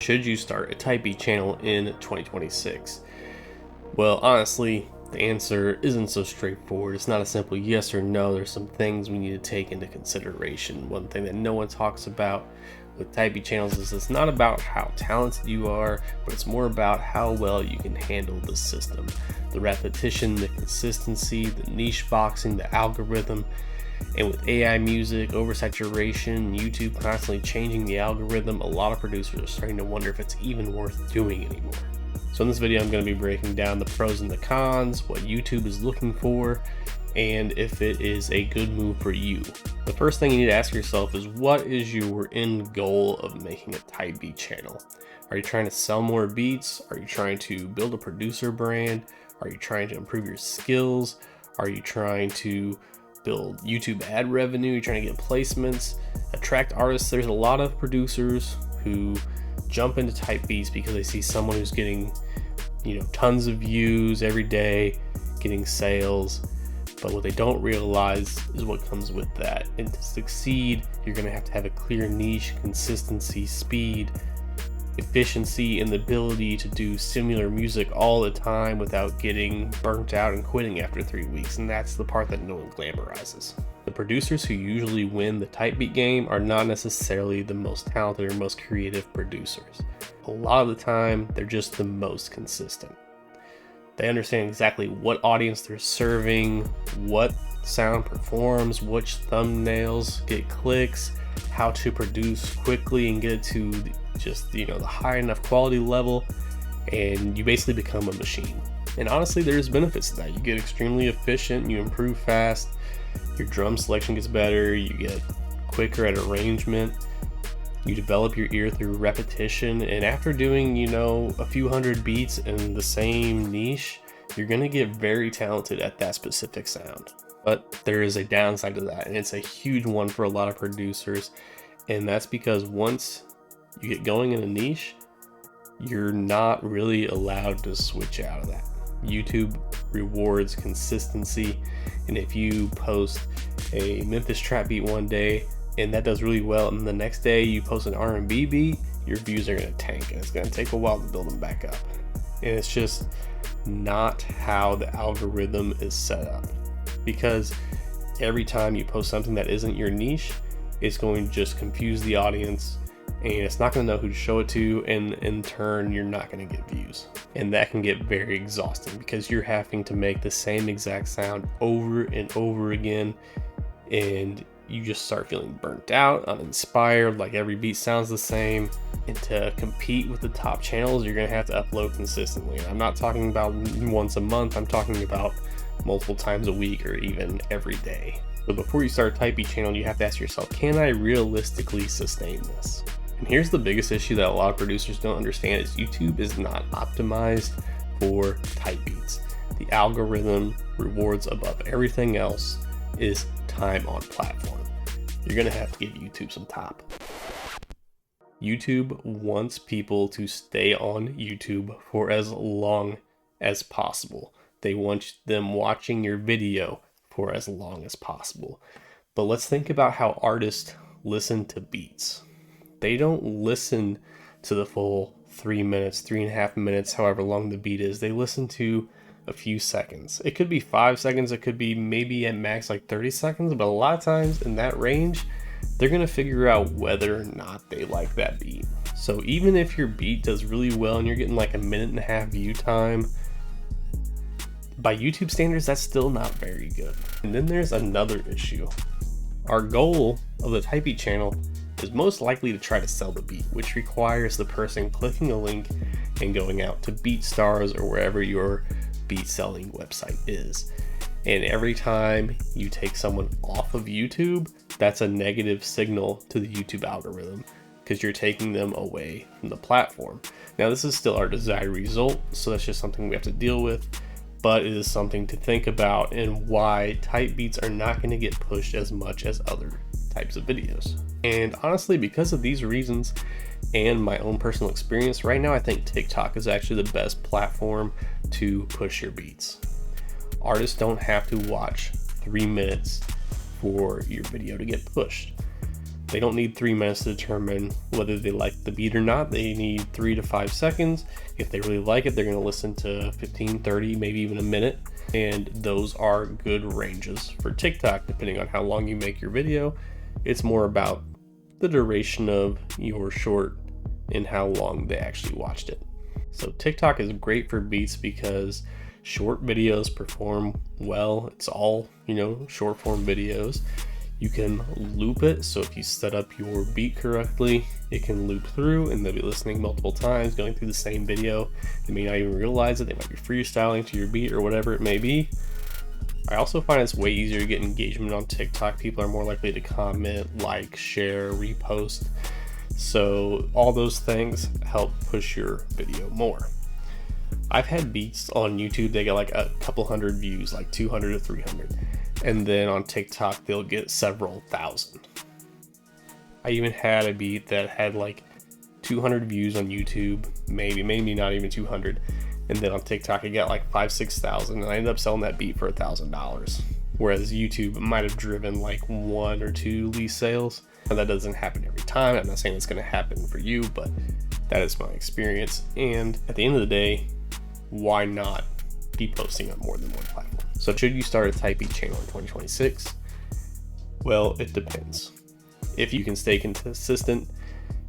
Should you start a type beat channel in 2026? Well, honestly, the answer isn't so straightforward. It's not a simple yes or no. There's some things we need to take into consideration. One thing that no one talks about with type beat channels is it's not about how talented you are, but it's more about how well you can handle the system. The repetition, the consistency, the niche boxing, the algorithm. And with AI music, oversaturation, YouTube constantly changing the algorithm, a lot of producers are starting to wonder if it's even worth doing anymore. So in this video, I'm going to be breaking down the pros and the cons, what YouTube is looking for, and if it is a good move for you. The first thing you need to ask yourself is, what is your end goal of making a type beat channel? Are you trying to sell more beats? Are you trying to build a producer brand? Are you trying to improve your skills? Are you trying to build YouTube ad revenue? You're trying to get placements, attract artists? There's a lot of producers who jump into type beats because they see someone who's getting, tons of views every day, getting sales. But what they don't realize is what comes with that. And to succeed, you're going to have a clear niche, consistency, speed, efficiency, and the ability to do similar music all the time without getting burnt out and quitting after 3 weeks. And that's the part that no one glamorizes. The producers who usually win the type beat game are not necessarily the most talented or most creative producers. A lot of the time, they're just the most consistent. They understand exactly what audience they're serving, what sound performs, which thumbnails get clicks, how to produce quickly and get it to the high enough quality level, and you basically become a machine. And honestly, there's benefits to that. You get extremely efficient, you improve fast, your drum selection gets better, you get quicker at arrangement, you develop your ear through repetition, and after doing a few hundred beats in the same niche, you're gonna get very talented at that specific sound. But there is a downside to that, and it's a huge one for a lot of producers, and that's because once you get going in a niche, you're not really allowed to switch out of that. YouTube rewards consistency, and if you post a Memphis trap beat one day and that does really well, and the next day you post an R&B beat, your views are going to tank, and it's going to take a while to build them back up. And it's just not how the algorithm is set up, because every time you post something that isn't your niche, it's going to just confuse the audience, and it's not going to know who to show it to, and in turn you're not going to get views. And that can get very exhausting because you're having to make the same exact sound over and over again, and you just start feeling burnt out, uninspired, like every beat sounds the same. And to compete with the top channels, you're going to have to upload consistently. I'm not talking about once a month, I'm talking about multiple times a week or even every day. But before you start a type beat channel, you have to ask yourself, can I realistically sustain this? And here's the biggest issue that a lot of producers don't understand is YouTube is not optimized for type beats. The algorithm rewards above everything else is time on platform. You're gonna have to give YouTube some top. YouTube wants people to stay on YouTube for as long as possible. They want them watching your video for as long as possible. But let's think about how artists listen to beats. They don't listen to the full 3 minutes, 3.5 minutes, however long the beat is. They listen to a few seconds. It could be 5 seconds, it could be maybe at max like 30 seconds, but a lot of times in that range, they're gonna figure out whether or not they like that beat. So even if your beat does really well and you're getting like a 1.5 minute view time, by YouTube standards, that's still not very good. And then there's another issue. Our goal of the type beat channel is most likely to try to sell the beat, which requires the person clicking a link and going out to BeatStars or wherever your beat selling website is. And every time you take someone off of YouTube, that's a negative signal to the YouTube algorithm because you're taking them away from the platform. Now, this is still our desired result, so that's just something we have to deal with, but it is something to think about and why type beats are not going to get pushed as much as other types of videos. And honestly, because of these reasons and my own personal experience, right now I think TikTok is actually the best platform to push your beats. Artists don't have to watch 3 minutes for your video to get pushed. They don't need 3 minutes to determine whether they like the beat or not. They need 3 to 5 seconds. If they really like it, they're going to listen to 15, 30, maybe even a minute. And those are good ranges for TikTok, depending on how long you make your video. It's more about the duration of your short and how long they actually watched it. So TikTok is great for beats because short videos perform well. It's all, short form videos. You can loop it, so if you set up your beat correctly, it can loop through and they'll be listening multiple times, going through the same video. They may not even realize it. They might be freestyling to your beat or whatever it may be. I also find it's way easier to get engagement on TikTok. People are more likely to comment, like, share, repost. So all those things help push your video more. I've had beats on YouTube, they get like a couple hundred views, like 200 to 300. And then on TikTok, they'll get several thousand. I even had a beat that had like 200 views on YouTube, maybe not even 200. And then on TikTok, it got like 5,000-6,000, and I ended up selling that beat for $1,000. Whereas YouTube might have driven like 1 or 2 lease sales. And that doesn't happen every time. I'm not saying it's going to happen for you, but that is my experience. And at the end of the day, why not be posting on more than one platform? So should you start a type beat channel in 2026? Well, it depends. If you can stay consistent,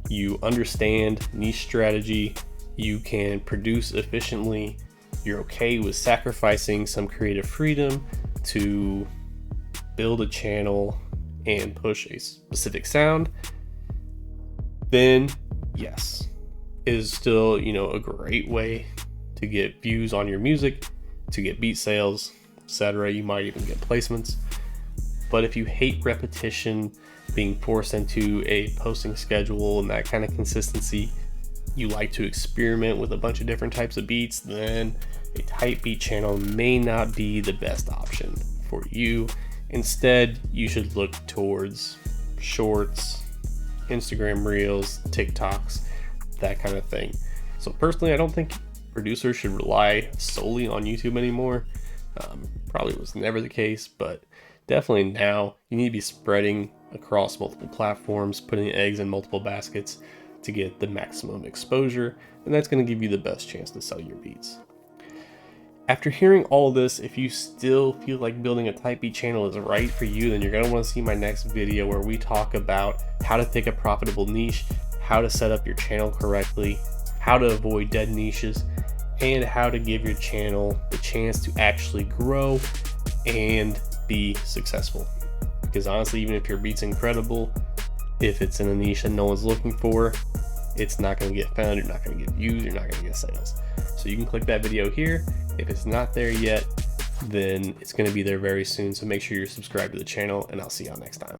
you understand niche strategy, you can produce efficiently, you're okay with sacrificing some creative freedom to build a channel and push a specific sound, then yes, it is still, a great way to get views on your music, to get beat sales, etc. You might even get placements. But if you hate repetition, being forced into a posting schedule and that kind of consistency, you like to experiment with a bunch of different types of beats, then a type beat channel may not be the best option for you. Instead, you should look towards shorts, Instagram reels, TikToks, that kind of thing. So personally, I don't think producers should rely solely on YouTube anymore. Probably was never the case, but definitely now you need to be spreading across multiple platforms, putting eggs in multiple baskets to get the maximum exposure, and that's going to give you the best chance to sell your beats. After hearing all this, if you still feel like building a type beat channel is right for you, then you're going to want to see my next video where we talk about how to pick a profitable niche, how to set up your channel correctly, how to avoid dead niches, and how to give your channel the chance to actually grow and be successful. Because honestly, even if your beat's incredible, if it's in a niche that no one's looking for, it's not going to get found, you're not going to get views, you're not going to get sales. So you can click that video here. If it's not there yet, then it's going to be there very soon. So make sure you're subscribed to the channel, and I'll see y'all next time.